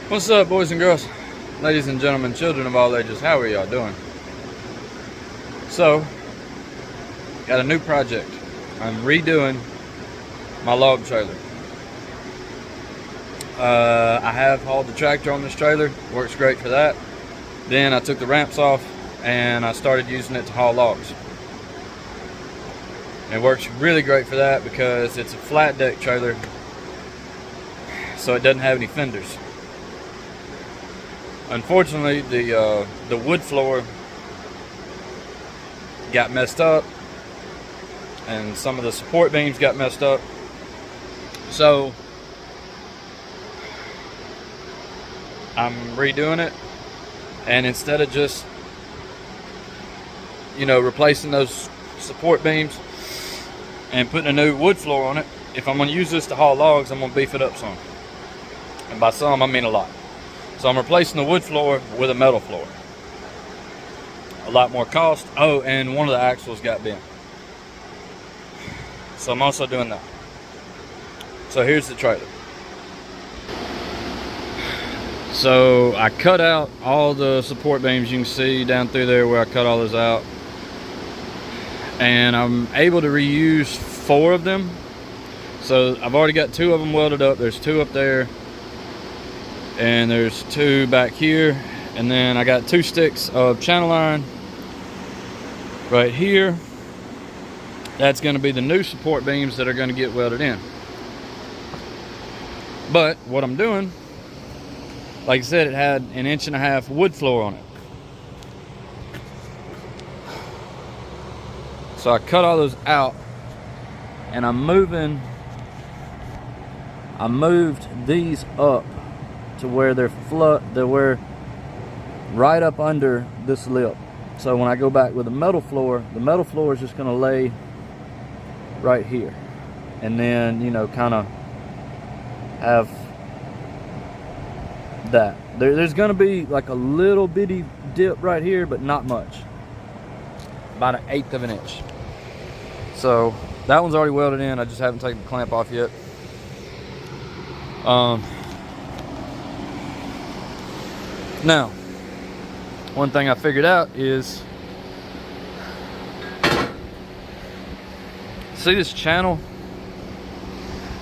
What's up, boys and girls, ladies and gentlemen, children of all ages? How are y'all doing? So, got a new project. I'm redoing my log trailer. I have hauled the tractor on this trailer. Works great for that. Then I took the ramps off and I started using it to haul logs. It works really great for that because it's a flat deck trailer, so it doesn't have any fenders. Unfortunately, the wood floor got messed up and some of the support beams got messed up. So I'm redoing it, and instead of just, replacing those support beams and putting a new wood floor on it, if I'm going to use this to haul logs, I'm going to beef it up some. And by some, I mean a lot. So I'm replacing the wood floor with a metal floor. A lot more cost. Oh, and one of the axles got bent. So I'm also doing that. So here's the trailer. So I cut out all the support beams. You can see down through there where I cut all those out. And I'm able to reuse 4 of them. So I've already got 2 of them welded up. There's 2 up there. And there's 2 back here, and then I got 2 sticks of channel iron right here. That's going to be the new support beams that are going to get welded in. But what I'm doing, like I said, it had an 1.5 inch wood floor on it. So I cut all those out, and I moved these up to where they're right up under this lip. So when I go back with the metal floor is just going to lay right here, and then kind of have that. There's going to be like a little bitty dip right here, but not much, about 1/8 of an inch. So that one's already welded in. I just haven't taken the clamp off yet. Now, one thing I figured out is, see this channel?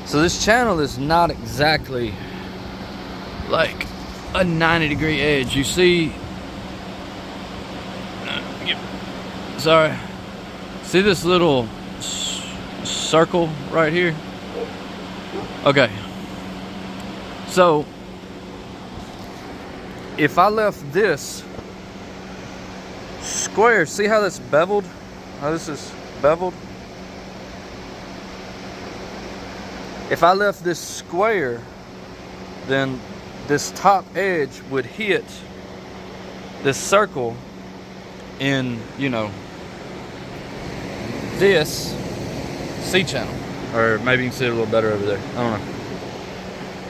So this channel is not exactly like a 90-degree edge. You see, sorry, see this little circle right here? Okay, so if I left this square, see how that's beveled? How this is beveled? If I left this square, then this top edge would hit this circle in, this C channel. Or maybe you can see it a little better over there. I don't know.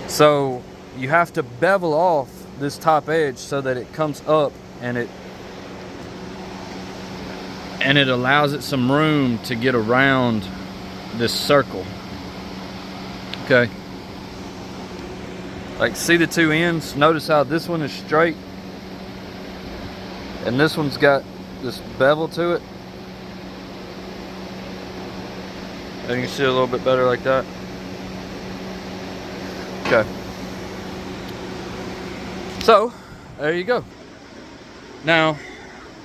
So you have to bevel off this top edge so that it comes up and it allows it some room to get around this circle. Okay, like, see the 2 ends? Notice how this one is straight and this one's got this bevel to it. And you can see it a little bit better like that. Okay, so there you go. Now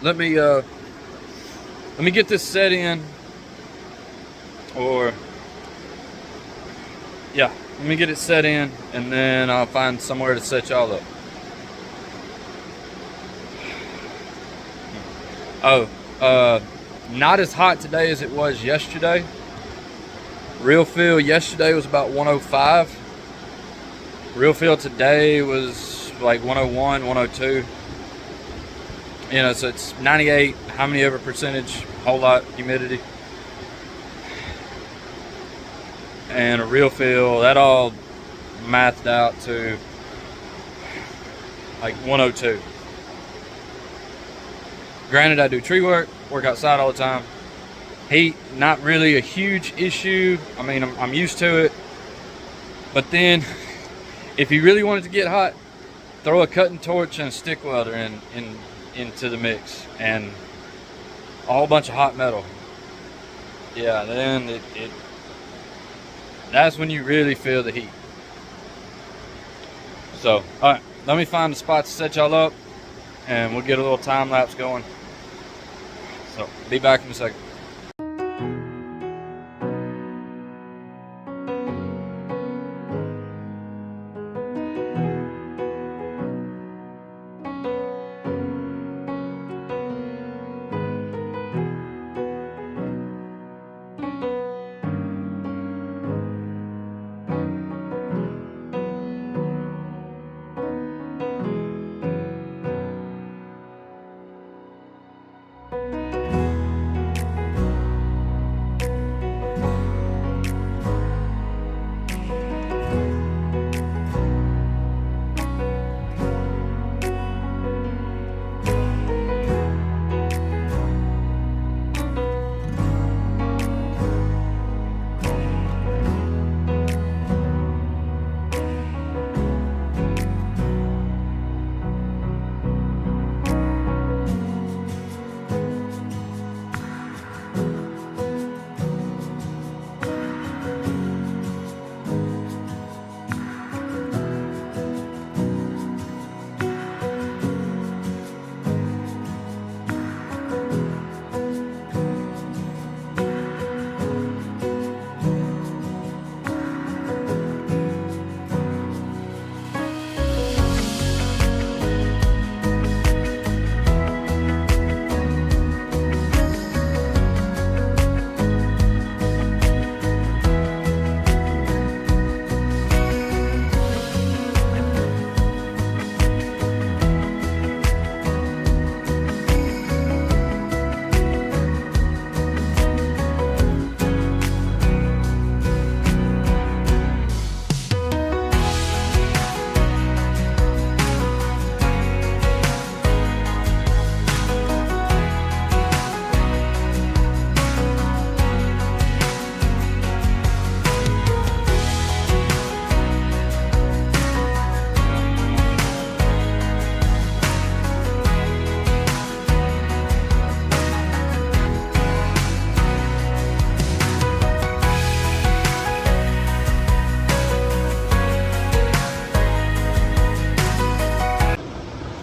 let me get this set in, or yeah, let me get it set in, and then I'll find somewhere to set y'all up. Oh, not as hot today as it was yesterday. Real feel yesterday was about 105. Real feel today was like 101, 102. So it's 98, how many ever percentage, whole lot humidity. And a real feel, that all mathed out to like 102. Granted, I do tree work outside all the time. Heat, not really a huge issue. I mean, I'm used to it. But then, if you really want it to get hot, throw a cutting torch and a stick welder into the mix, and a whole bunch of hot metal. Yeah, then that's when you really feel the heat. So, all right, let me find the spot to set y'all up, and we'll get a little time lapse going. So, be back in a second.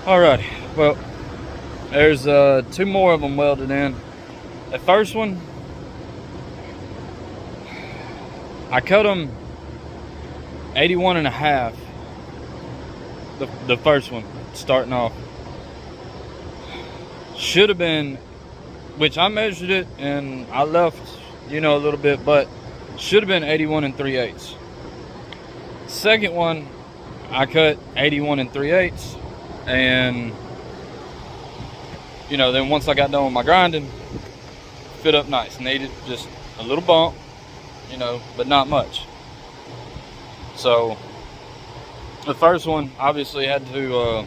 Alrighty, well, there's 2 more of them welded in. The first one, I cut them 81 and a half. The first one, starting off. Should have been, which I measured it and I left, a little bit, but should have been 81 and 3/8. Second one, I cut 81 and 3/8. And then once I got done with my grinding, fit up nice. Needed just a little bump, but not much. So the first one, obviously had to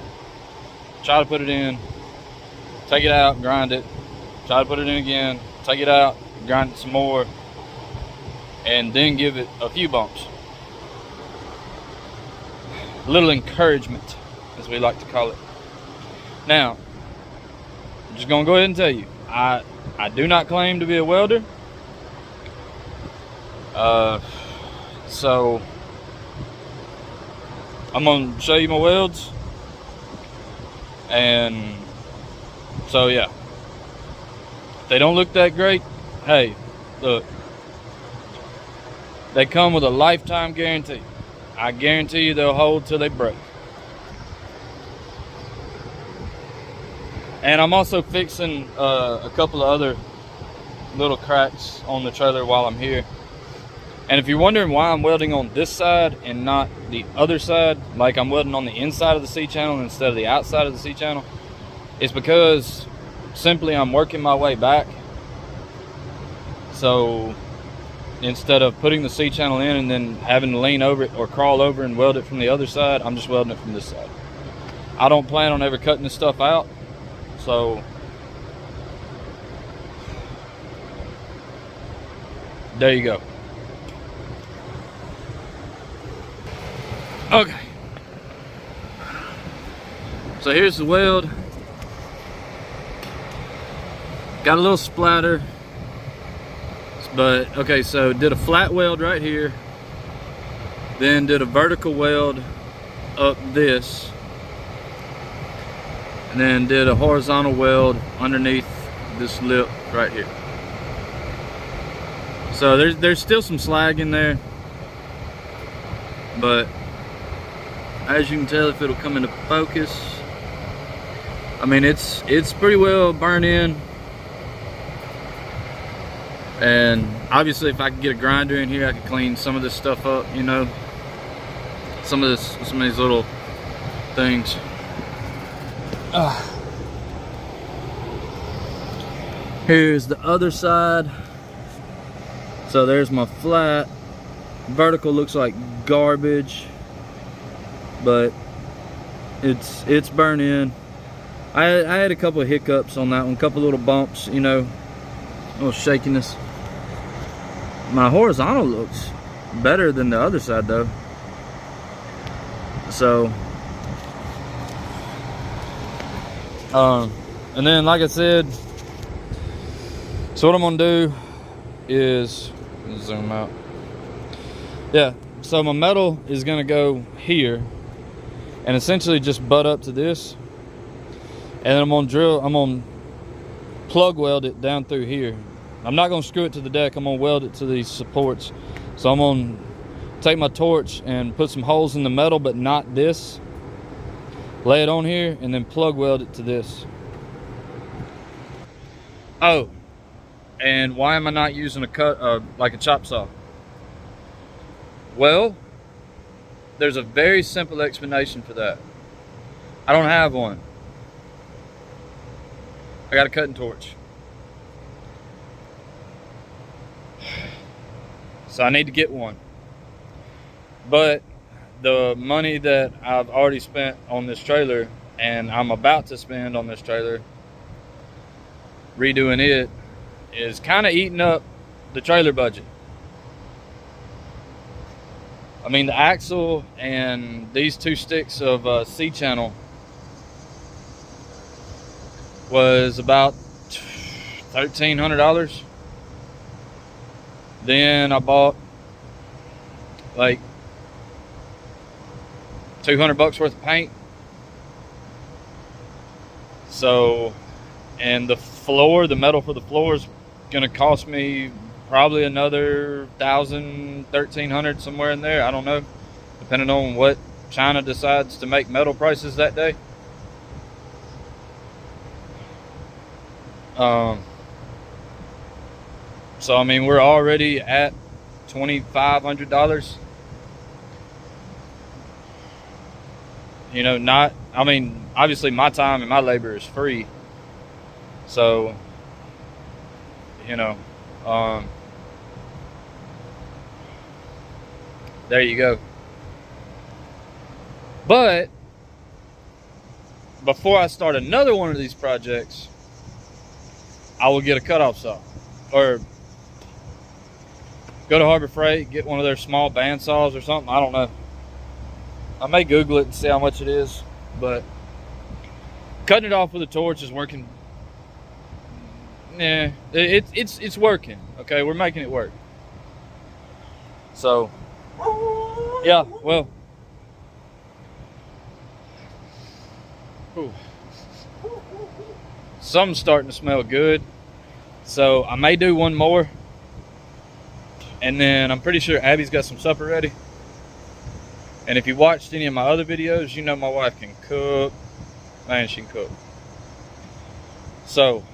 try to put it in, take it out, grind it, try to put it in again, take it out, grind it some more, and then give it a few bumps. A little encouragement, as we like to call it. Now, I'm just gonna go ahead and tell you, I do not claim to be a welder. So I'm gonna show you my welds, and so yeah, if they don't look that great, hey, look, they come with a lifetime guarantee. I guarantee you they'll hold till they break. And I'm also fixing a couple of other little cracks on the trailer while I'm here. And if you're wondering why I'm welding on this side and not the other side, like I'm welding on the inside of the C-channel instead of the outside of the C-channel, it's because simply I'm working my way back. So instead of putting the C-channel in and then having to lean over it or crawl over and weld it from the other side, I'm just welding it from this side. I don't plan on ever cutting this stuff out. So there you go. Okay. So here's the weld. Got a little splatter, but okay, so did a flat weld right here, then did a vertical weld up this, and then did a horizontal weld underneath this lip right here. So there's still some slag in there, but as you can tell, if it'll come into focus, I mean it's pretty well burned in. And obviously, if I could get a grinder in here, I could clean some of this stuff up, you know, some of these little things. Here's the other side. So there's my flat. Vertical looks like garbage, but it's burnt in. I had a couple of hiccups on that one, a couple little bumps, you know, a little shakiness. My horizontal looks better than the other side though. So and then like I said, so what I'm gonna do is zoom out. Yeah, so my metal is gonna go here and essentially just butt up to this, and then I'm gonna plug weld it down through here. I'm not gonna screw it to the deck, I'm gonna weld it to these supports. So I'm gonna take my torch and put some holes in the metal, but not this. Lay it on here and then plug weld it to this. Oh, and why am I not using like a chop saw? Well, there's a very simple explanation for that. I don't have one. I got a cutting torch. So I need to get one. But the money that I've already spent on this trailer, and I'm about to spend on this trailer, redoing it, is kind of eating up the trailer budget. I mean, the axle and these 2 sticks of C-channel was about $1,300. Then I bought like $200 worth of paint. So, and the floor, the metal for the floor is gonna cost me probably another $1,000, $1,300, somewhere in there. I don't know, depending on what China decides to make metal prices that day. So I mean, we're already at $2,500. You know, I mean, obviously my time and my labor is free. So, you know, there you go. But before I start another one of these projects, I will get a cutoff saw, or go to Harbor Freight, get one of their small band saws or something. I don't know. I may Google it and see how much it is, but cutting it off with a torch is working. Yeah, it's working. Okay, we're making it work. So, yeah, well, something's starting to smell good. So I may do one more, and then I'm pretty sure Abby's got some supper ready. And if you watched any of my other videos, you know my wife can cook. Man, she can cook. So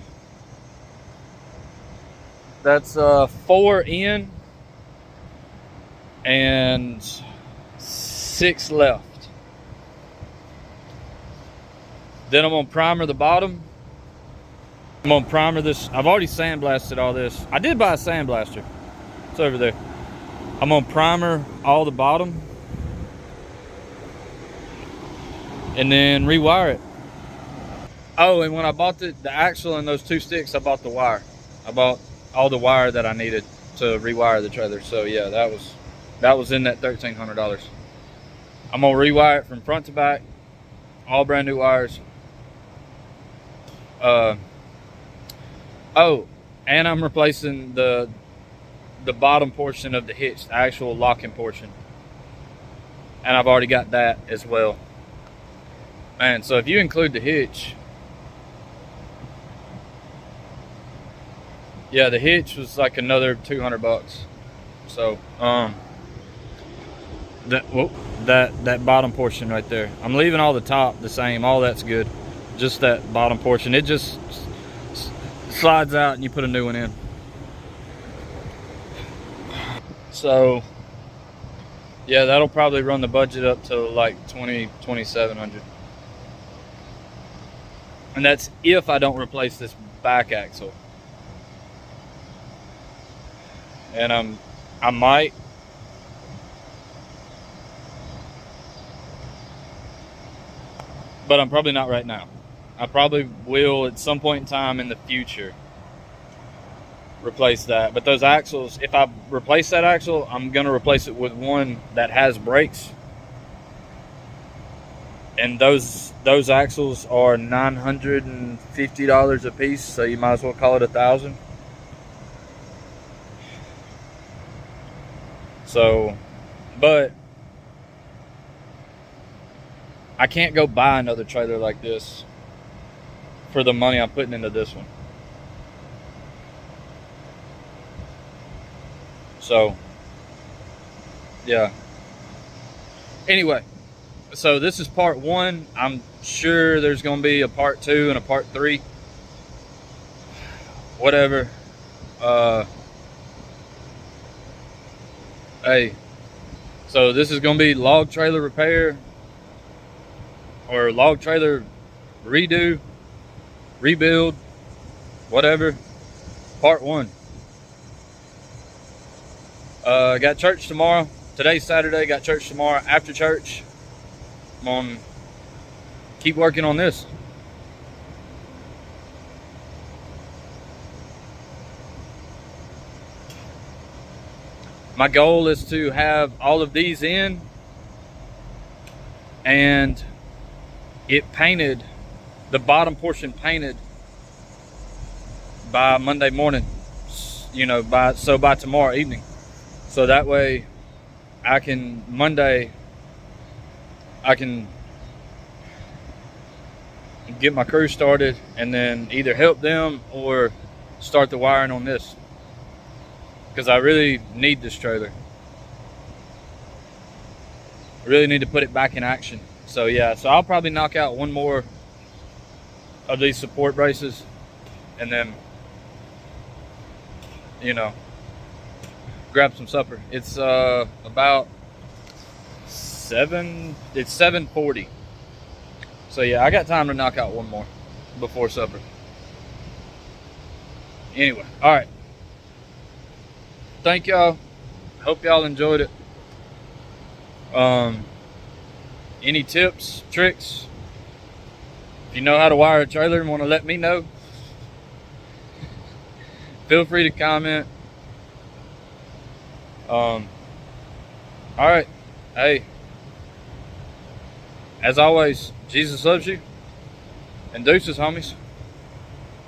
that's 4 in and 6 left. Then I'm gonna primer the bottom. I'm gonna primer this. I've already sandblasted all this. I did buy a sandblaster. It's over there. I'm gonna primer all the bottom and then rewire it. Oh, and when I bought the axle and those 2 sticks, I bought the wire. I bought all the wire that I needed to rewire the trailer. So yeah, that was in that $1,300. I'm gonna rewire it from front to back, All brand new wires. Oh, and I'm replacing the bottom portion of the hitch, the actual locking portion. And I've already got that as well. Man, so if you include the hitch, yeah, the hitch was like another $200. So, that bottom portion right there. I'm leaving all the top the same. All that's good. Just that bottom portion. It just slides out and you put a new one in. So, yeah, that'll probably run the budget up to like $2,700. And that's if I don't replace this back axle. And I might. But I'm probably not right now. I probably will at some point in time in the future replace that. But those axles, if I replace that axle, I'm going to replace it with one that has brakes. And those axles are $950 a piece, so you might as well call it $1,000. So, but I can't go buy another trailer like this for the money I'm putting into this one. So, yeah. Anyway, so this is part 1. I'm sure there's going to be a part 2 and a part 3. Whatever. Hey, so this is going to be log trailer repair or log trailer redo, rebuild, whatever. Part 1. Got church tomorrow. Today's Saturday. Got church tomorrow. After church, I'm gonna keep working on this. My goal is to have all of these in and it painted, the bottom portion painted by Monday morning, you know, by tomorrow evening. So that way Monday I can get my crew started and then either help them or start the wiring on this. Because I really need this trailer. I really need to put it back in action. So yeah, so I'll probably knock out one more of these support braces and then, you know, grab some supper. It's about 7:40. So yeah, I got time to knock out one more before supper. Anyway, all right. Thank y'all. Hope y'all enjoyed it. Any tips, tricks? If you know how to wire a trailer and want to let me know, feel free to comment. All right. Hey, as always, Jesus loves you. And deuces, homies.